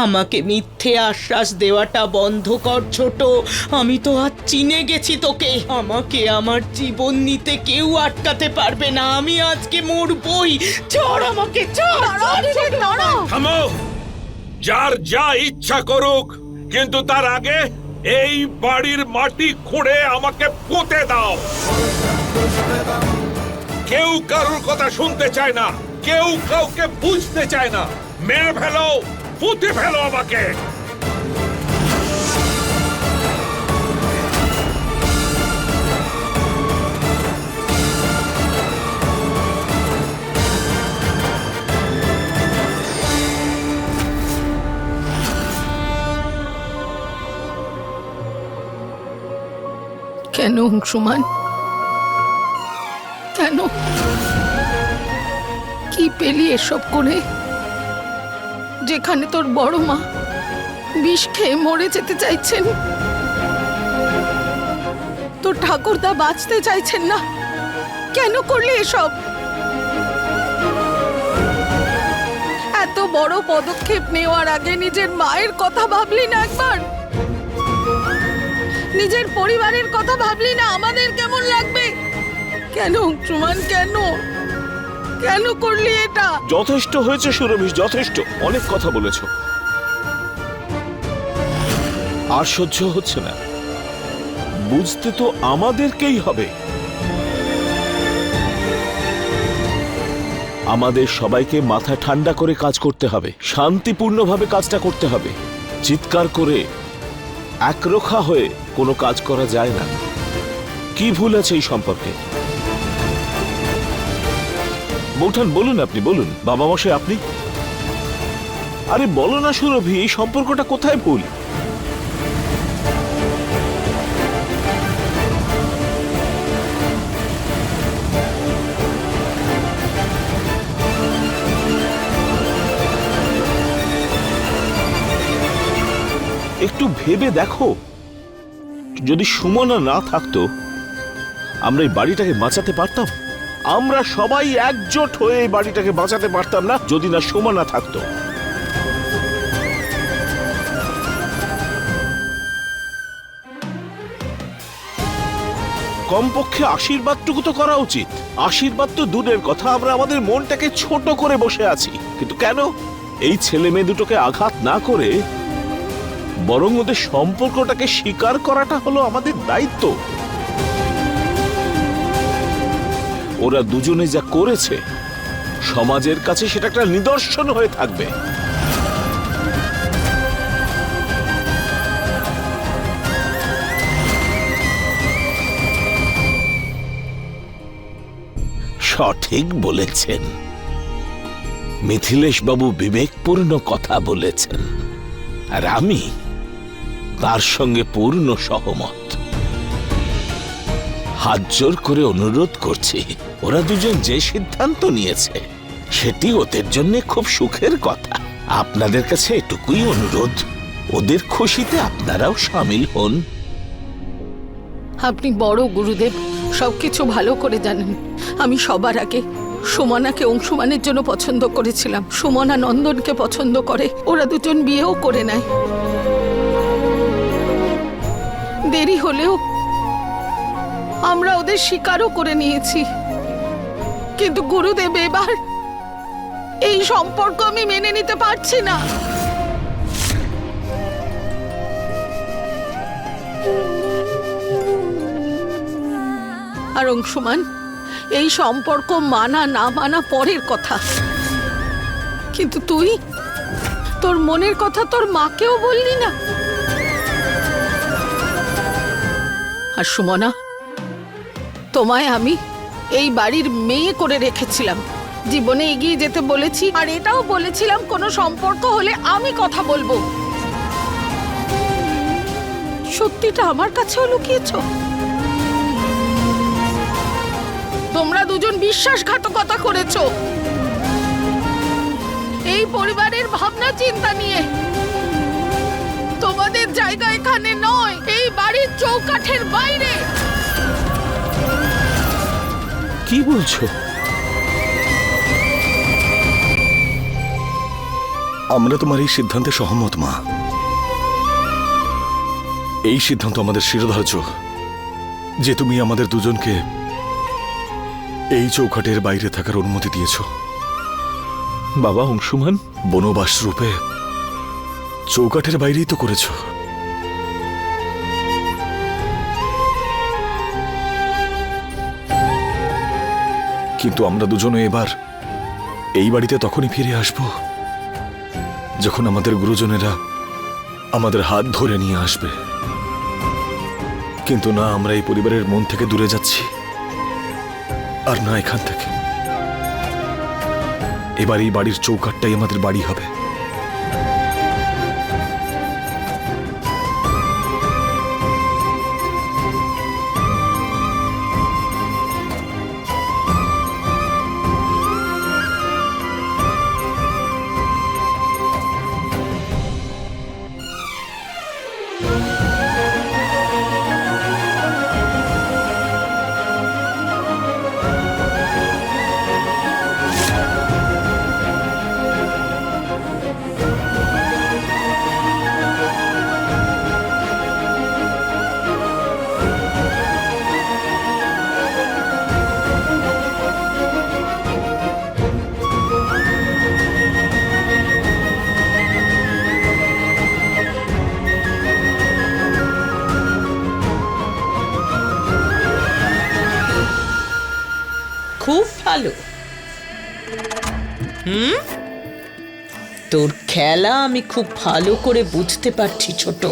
আমাকে মিথ্যে আশ্বাস দেওয়াটা বন্ধ কর ছোট। আমি তো আজ চিনে গেছি তোকে। আমাকে আমার জীবন নিতে কেউ আটকাতে পারবে না। আমি আজকে মরবই। ছাড় আমাকে, ছাড়। থামো, যার যা ইচ্ছা করুক, কিন্তু তার আগে এই বাড়ির মাটি খুঁড়ে আমাকে পুঁতে দাও। কেউ কারোর কথা শুনতে চায় না, কেউ কাউকে বুঝতে চায় না। মেরে ফেলো, পুঁতে ফেলো আমাকে। কেন অংশুমান, কেন? কি পেলি এসব করে? যেখানে তোর বড় মা বিষ খেয়ে মরে যেতে চাইছেন, তোর ঠাকুরদা বাঁচতে চাইছেন না, কেন করলি এসব? এত বড় পদক্ষেপ নেওয়ার আগে নিজের মায়ের কথা ভাবলি না একবার? নিজের পরিবারের কথা ভাবলি না আমাদের কেমন লাগবে? কেন অংশুমান, কেন কেন করলি এটা? যথেষ্ট হয়েছে সুরভিশ, যথেষ্ট। অনেক কথা বলেছ, আর সহ্য হচ্ছে না। বুঝতে তো আমাদেরকেই হবে। আমাদের সবাইকে মাথা ঠান্ডা করে কাজ করতে হবে, শান্তিপূর্ণভাবে কাজটা করতে হবে। চিৎকার করে একরোখা হয়ে কোনো কাজ করা যায় না। কি ভুল আছে এই সম্পর্কে? বৌঠান বলুন, আপনি বলুন। বাবা মশাই আপনি, আরে বলো না সুরভি, এই সম্পর্কটা কোথায় ভুল? একটু ভেবে দেখো, যদি সুমনা না থাকতো আমরা এই বাড়িটাকে বাঁচাতে পারতাম? আমরা সবাই একজোট হয়ে এই বাড়িটাকে বাঁচাতে পারতাম না যদি না সুমনা থাকতো। কমপক্ষে আশীর্বাদটুকু তো করা উচিত। আশীর্বাদ তো দূরের কথা, আমরা আমাদের মনটাকে ছোট করে বসে আছি। কিন্তু কেন? এই ছেলে মেয়ে দুটোকে আঘাত না করে বরং ওদের সম্পর্কটাকে স্বীকার করাটা হলো আমাদের দায়িত্ব। ওরা দুজনে যা করেছে সমাজের কাছে সেটা একটা নিদর্শন হয়ে থাকবে। সঠিক বলেছেন মিথিলেশ বাবু, বিবেকপূর্ণ কথা বলেছেন, আর আমি তার সঙ্গে পূর্ণ সহমত। হাত জোর করে অনুরোধ করছি, ওরা দুজন যে সিদ্ধান্ত নিয়েছে সেটি ওদের জন্য খুব সুখের কথা। আপনাদের কাছে এটুকুই অনুরোধ, ওদের খুশিতে আপনারাও সামিল হন। আপনি বড় গুরুদেব, সবকিছু ভালো করে জানেন। আমি সবার আগে সুমনাকে অংশুমানের জন্য পছন্দ করেছিলাম। সুমনা নন্দনকে পছন্দ করে, ওরা দুজন বিয়েও করে নেয়। দেরি হলেও আমরা ওদের স্বীকারও করে নিয়েছি। কিন্তু গুরুদেব, এবার এই সম্পর্ক আমি মেনে নিতে পারছি না। আর অংশুমান, এই সম্পর্ক মানা না মানা পরের কথা, কিন্তু তুই তোর মনের কথা তোর মাকেও বললি না। আর সুমনা, তোমায় আমি এই বাড়ির মেয়ে করে রেখেছিলাম, জীবনে এগিয়ে যেতে বলেছি, আর এটাও বলেছিলাম কোনো সম্পর্ক হলে আমি কথা বলবো। সত্যিটা আমার কাছেও লুকিয়েছো। তোমরা দুজন বিশ্বাসঘাতকতা করেছো এই পরিবারের ভাবনা চিন্তা নিয়ে। তোমাদের জায়গা এখানে নয়, এই বাড়ির চৌকাঠের বাইরে। কি বলছো? আমরা তোমার এই সিদ্ধান্তে সহমত মা। এই সিদ্ধান্ত আমাদের শিরোধার্য যে তুমি আমাদের দুজনকে এই চৌকাঠের বাইরে থাকার অনুমতি দিয়েছ। বাবা অংশুমান, বনবাস রূপে চৌকাঠের বাইরেই তো করেছ। কিন্তু আমরা দুজনে এবার এই বাড়িতে তখনই ফিরে আসব যখন আমাদের গুরুজনেরা আমাদের হাত ধরে নিয়ে আসবে। কিন্তু না আমরা এই পরিবারের মন থেকে দূরে যাচ্ছি, আর না এখান থেকে। এবার এই বাড়ির চৌকাঠটাই আমাদের বাড়ি হবে। খুব ভালো। তোর খেলা আমি খুব ভালো করে বুঝতে পারছি ছোট।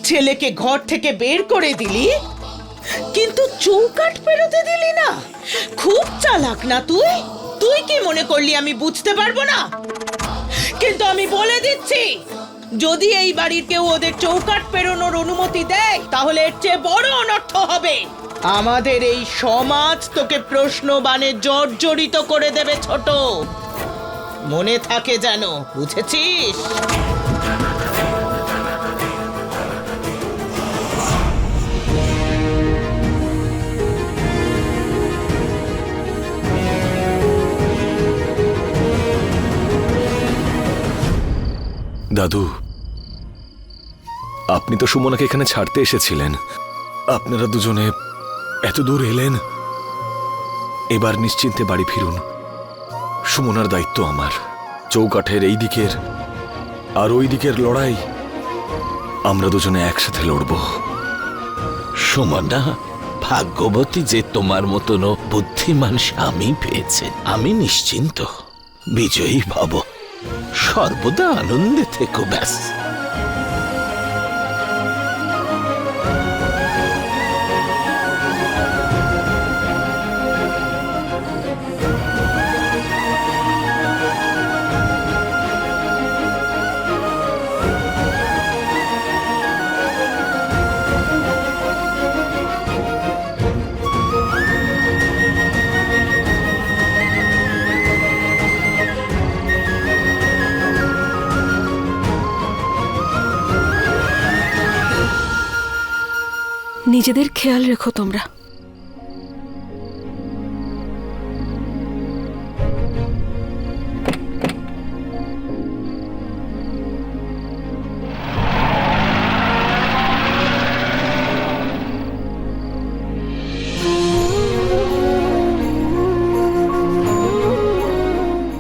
ছেলেকে ঘর থেকে বের করে দিলি, কিন্তু চৌকাঠ পেরোতে দিলি না। খুব চালাক না তুই? তুই কি মনে করলি আমি বুঝতে পারবো না? কিন্তু আমি বলে দিচ্ছি, যদি এই বাড়ির কেউ ওদের চৌকাঠ পেরোনোর অনুমতি দেয় তাহলে এর চেয়ে বড় অনর্থ হবে। আমাদের এই সমাজ তোকে প্রশ্নবাণে জর্জরিত করে দেবে ছোট। মনে থাকে যেন, বুঝেছিস? দাদু, আপনি তো সুমনাকে এখানে ছাড়তে এসেছিলেন। আপনারা দুজনে এত দূর এলেন, এবার নিশ্চিন্তে বাড়ি ফিরুন। সুমনার দায়িত্ব আমার। চৌকাঠের এই দিকের আর ওই দিকের লড়াই আমরা দুজনে একসাথে লড়ব। সুমনা ভাগ্যবতী যে তোমার মতন বুদ্ধিমান স্বামী পেয়েছে। আমি নিশ্চিন্ত, বিজয়ী ভব, সর্বদা আনন্দে থেকো ব্যাস। নিজেদের খেয়াল রেখো তোমরা।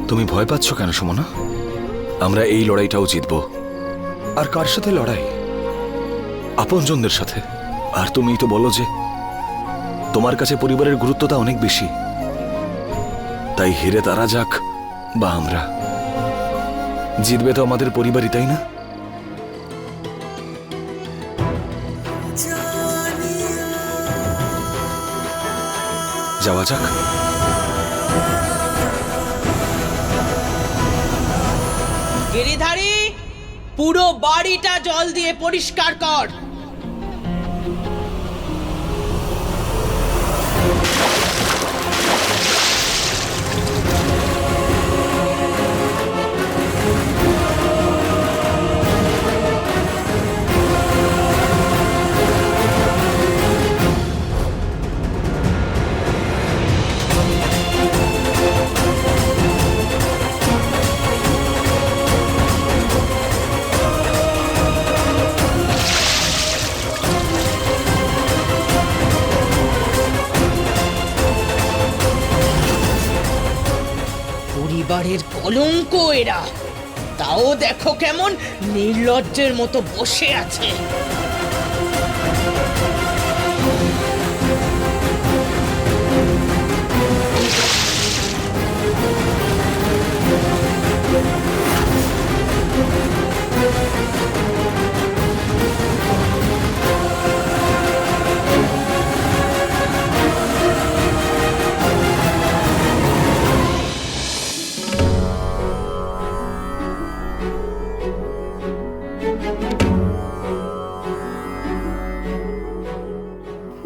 তুমি ভয় পাচ্ছ কেন সুমনা? আমরা এই লড়াইটাও জিতব। আর কার সাথে লড়াই? আপনজনদের সাথে। আর তুমি তো বলো যে তোমার কাছে পরিবারের গুরুত্বটা অনেক বেশি। তাই হেরে তারা যাক বা আমরা, জিতবে তো আমাদের পরিবারই, তাই না? যাওয়া যাক। গিরিধারী, পুরো বাড়িটা জল দিয়ে পরিষ্কার কর। পরিবারের কলঙ্ক এরা। তাও দেখো কেমন নির্লজ্জের মতো বসে আছে।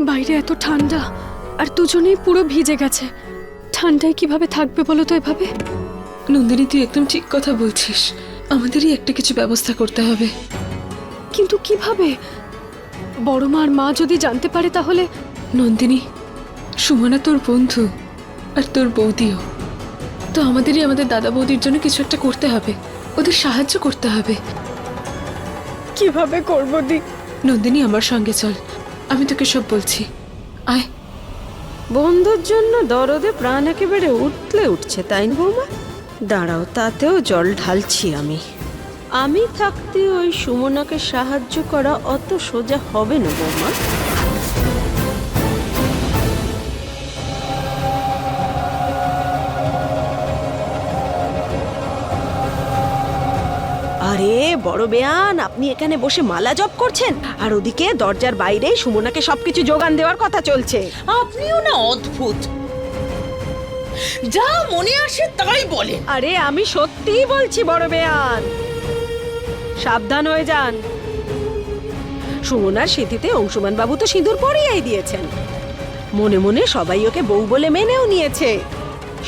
বাইরে এত ঠান্ডা আর দুজনেই পুরো ভিজে গেছে। ঠান্ডায় কিভাবে থাকবে বলো তো এভাবে? নন্দিনী, তুই একদম ঠিক কথা বলছিস। আমাদেরই একটা কিছু ব্যবস্থা করতে হবে। কিন্তু কিভাবে? বড় মা আর মা যদি জানতে পারে তাহলে? নন্দিনী, সুমনা তোর বন্ধু আর তোর বৌদিও। তো আমাদেরই আমাদের দাদা বৌদির জন্য কিছু একটা করতে হবে, ওদের সাহায্য করতে হবে। কিভাবে করবো দি? নন্দিনী, আমার সঙ্গে চল, আমি তোকে সব বলছি। আয়। বন্ধুর জন্য দরদে প্রাণ একেবারে উঠলে উঠছে, তাই না বৌমা? দাঁড়াও, তাতেও জল ঢালছি আমি। আমি থাকতে ওই সুমনাকে সাহায্য করা অত সোজা হবে না বৌমা। আরে বড় বেয়ান, আপনি এখানে বসে মালা জপ করছেন আর ওদিকে দরজার বাইরে সুমনাকে সবকিছু যোগান দেওয়ার কথা চলছে। আপনিও না অদ্ভুত, যা মনে আসে তাই বলেন। আরে আমি সত্যিই বলছি বড় বেয়ান, সাবধান হয়ে যান। সুমনার স্মৃতিতে অংশুমান বাবু তো সিঁদুর পরিয়েই দিয়েছেন। মনে মনে সবাই ওকে বউ বলে মেনেও নিয়েছে,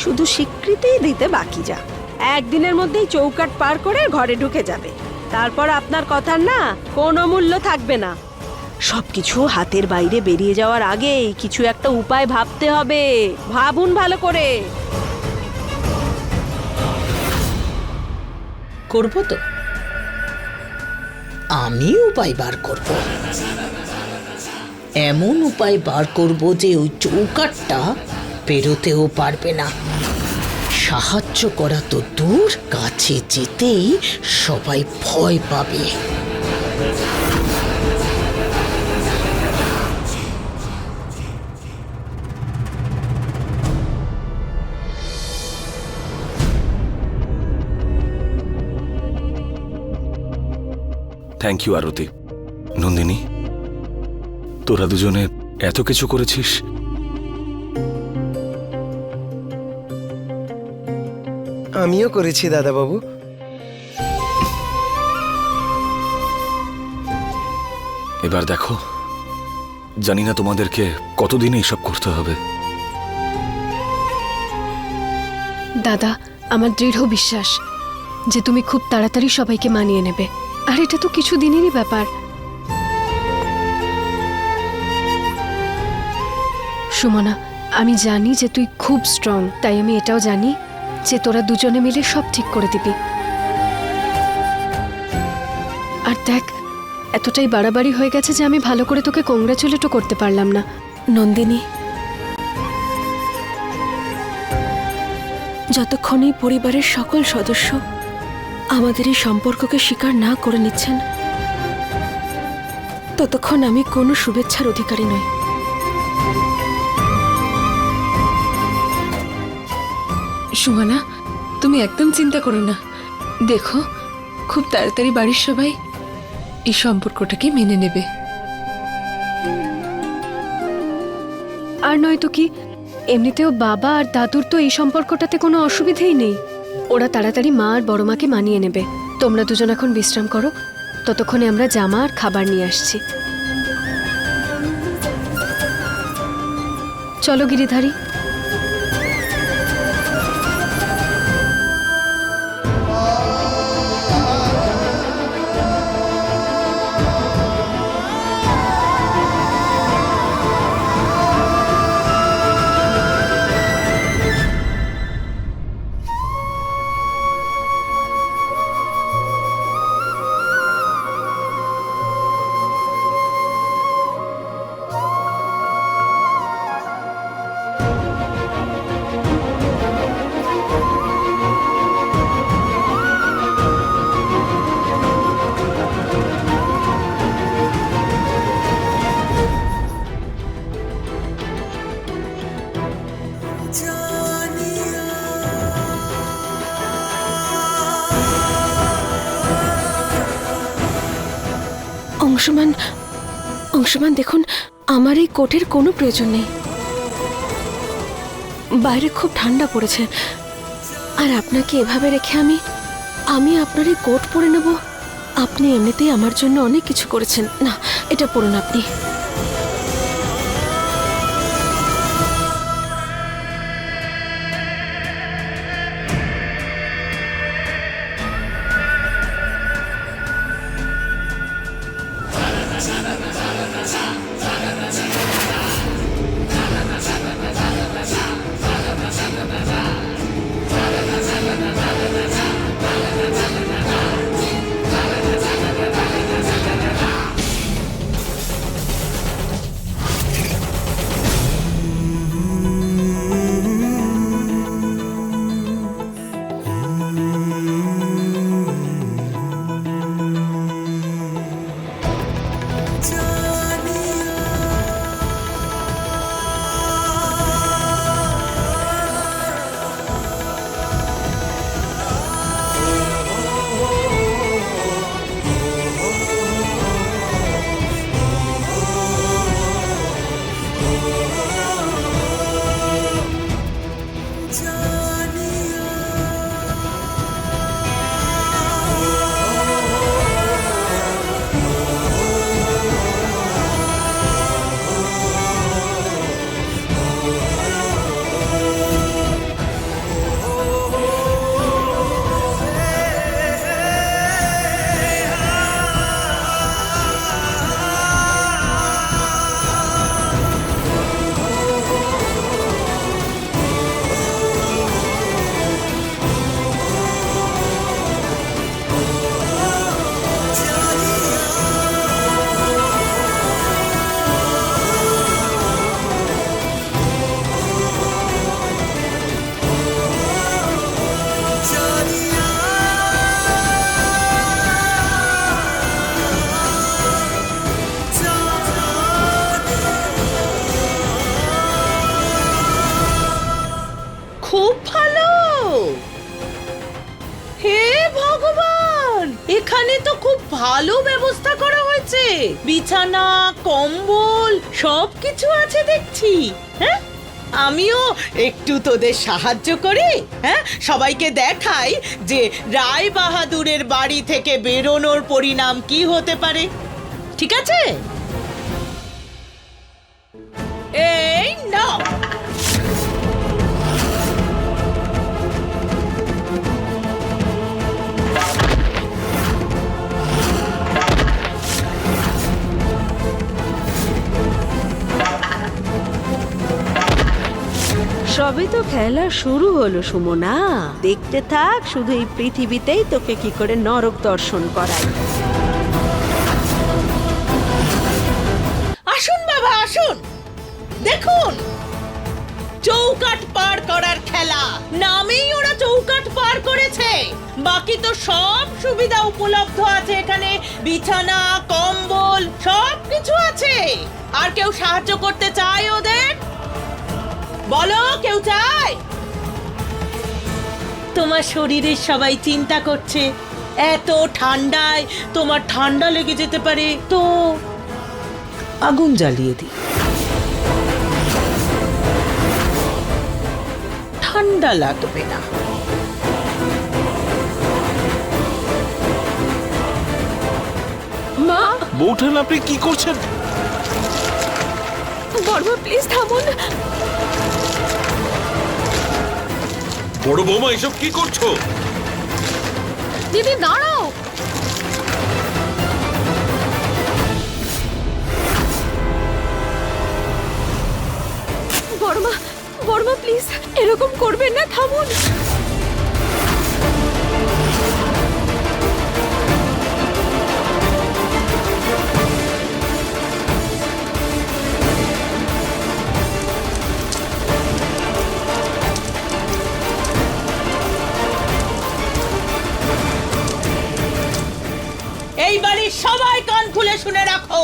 শুধু স্বীকৃতিই দিতে বাকি। যা একদিনের মধ্যেই চৌকাট পার করে ঘরে ঢুকে যাবে, তারপর আপনার কথার না কোনো মূল্য থাকবে না। সবকিছু হাতের বাইরে বেরিয়ে যাওয়ার আগেই কিছু একটা উপায় ভাবতে হবে। ভাবুন ভালো করে। করব তো, আমি উপায় বার করব। এমন উপায় বার করব যে ওই চৌকাটটা পেরোতেও পারবে না। সাহায্য করা তো দূর, কাছে যেতেই সবাই ভয় পাবে। থ্যাংক ইউ আরতি। নন্দিনী, তোরা দুজনে এত কিছু করেছিস। আমিও করেছি দাদাবাবু। এবার দেখো, জানি না তোমাদেরকে কতদিন এইসব করতে হবে। দাদা, আমার দৃঢ় বিশ্বাস যে তুমি খুব তাড়াতাড়ি সবাইকে মানিয়ে নেবে। আর এটা তো কিছু দিনেরই ব্যাপার। সুমনা, আমি জানি যে তুই খুব স্ট্রং, তাই আমি এটাও জানি যে তোরা দুজনে মিলে সব ঠিক করে দিবি। আর দেখ, এতটাই বাড়াবাড়ি হয়ে গেছে যে আমি ভালো করে তোকে কংগ্রাচুলেটও করতে পারলাম না। নন্দিনী, যতক্ষণ এই পরিবারের সকল সদস্য আমাদের এই সম্পর্ককে স্বীকার না করে নিচ্ছেন, ততক্ষণ আমি কোনো শুভেচ্ছার অধিকারী নই। সুমনা, তুমি একদম চিন্তা করো না। দেখো, খুব তাড়াতাড়ি বাড়ির সবাই এই সম্পর্কটাকে মেনে নেবে। আর নয়তো কি, এমনিতেও বাবা আর দাদুর তো এই সম্পর্কটাতে কোনো অসুবিধেই নেই। ওরা তাড়াতাড়ি মা আর বড় মাকে মানিয়ে নেবে। তোমরা দুজন এখন বিশ্রাম করো, ততক্ষণে আমরা জামা আর খাবার নিয়ে আসছি। চলো গিরিধারী। অংশমান অংশমান দেখুন, আমার এই কোটের কোনো প্রয়োজন নেই। বাইরে খুব ঠান্ডা পড়েছে, আর আপনাকে এভাবে রেখে আমি আপনার এই কোট পরে নেব? আপনি এমনিতেই আমার জন্য অনেক কিছু করেছেন। না, এটা পরুন আপনি। খুব ভালো। হে ভগবান, এখানে তো খুব ভালো ব্যবস্থা করা হয়েছে। বিছানা, কম্বল সবকিছু আছে দেখছি। হ্যাঁ, আমিও একটু তোদের সাহায্য করি। হ্যাঁ, সবাইকে দেখাই যে রায় বাহাদুরের বাড়ি থেকে বেরোনোর পরিণাম কি হতে পারে। ঠিক আছে? এই নাও। সবে তো খেলা শুরু হলো সুমনা, দেখতে থাক। শুধু এই পৃথিবীতেই তোকে কি করে নরক দর্শন করাই। আসুন বাবা, আসুন, দেখুন চৌকাঠ পার করার খেলা। নামেই ওরা চৌকাঠ পার করেছে, বাকি তো সব সুবিধা উপলব্ধ আছে এখানে। বিছানা, কম্বল সব কিছু আছে। আর কেউ সাহায্য করতে চায় ওদের? বলো, কেউ চায়? তোমার শরীরের সবাই চিন্তা করছে, এত ঠান্ডায় তোমার ঠান্ডা লেগে যেতে পারে, তো আগুন জ্বালিয়ে দিই, ঠান্ডা লাগবে না। মা, বৌঠান আপনি কি করছেন? বর্মা প্লিজ থামুন। বড় বৌমা, এসব কি করছো? দিদি দাঁড়াও। বর্মা, বর্মা প্লিজ এরকম করবেন না, থামুন। এই বাড়ির সবাই কান খুলে শুনে রাখো,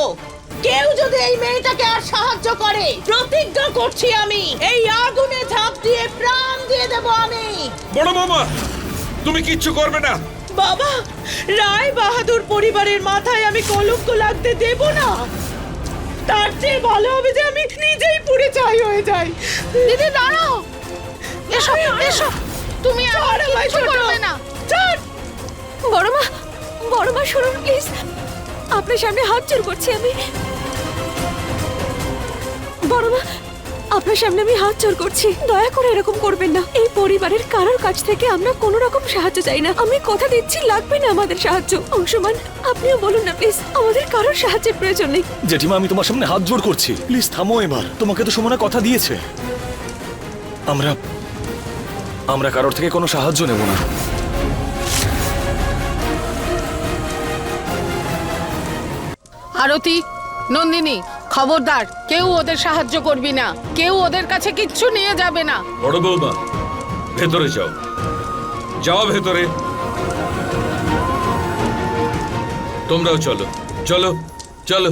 কেউ যদি এই মেয়েটাকে আর সাহায্য করে, প্রতিজ্ঞা করছি আমি এই আগুনে ঝাঁপ দিয়ে প্রাণ দিয়ে দেব আমি। বড় বৌমা, তুমি কিচ্ছু করবে না। বাবা, রায় বাহাদুর পরিবারের মাথায় আমি কলঙ্ক লাগতে দেব না। তার চেয়ে ভালো হবে যে আমি নিজেই পুড়ে ছাই হয়ে যাই। দিদি দাঁড়াও, এসো এসো, তুমি আর কিছু করবে না। বড় মা শুনুন প্লিজ, আপনার সামনে হাত জোর করছি আমি। বড় মা, আপনার সামনে আমি হাত জোর করছি, দয়া করে এরকম করবেন না। এই পরিবারের কারোর কাছ থেকে আমরা কোনো রকম সাহায্য চাই না। আমি কথা দিচ্ছি লাগবে না আমাদের সাহায্য। অংশমান, আপনিও বলুন না প্লিজ, আমাদের কারোর সাহায্যের প্রয়োজন নেই। জেঠিমা, আমি তোমার সামনে হাত জোড় করছি, প্লিজ থামো এবার। তোমাকে তো সুমনা কথা দিয়েছে, আমরা কারোর থেকে কোনো সাহায্য নেব না। আরতি, নন্দিনী, খবরদার, কেউ ওদের সাহায্য করবি না, কেউ ওদের কাছে কিচ্ছু নিয়ে যাবে না। বড় বৌমা, ভেতরে যাও, যাও ভেতরে। তোমরাও চলো, চলো চলো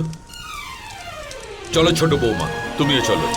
চলো, ছোট বৌমা তুমিও চলো।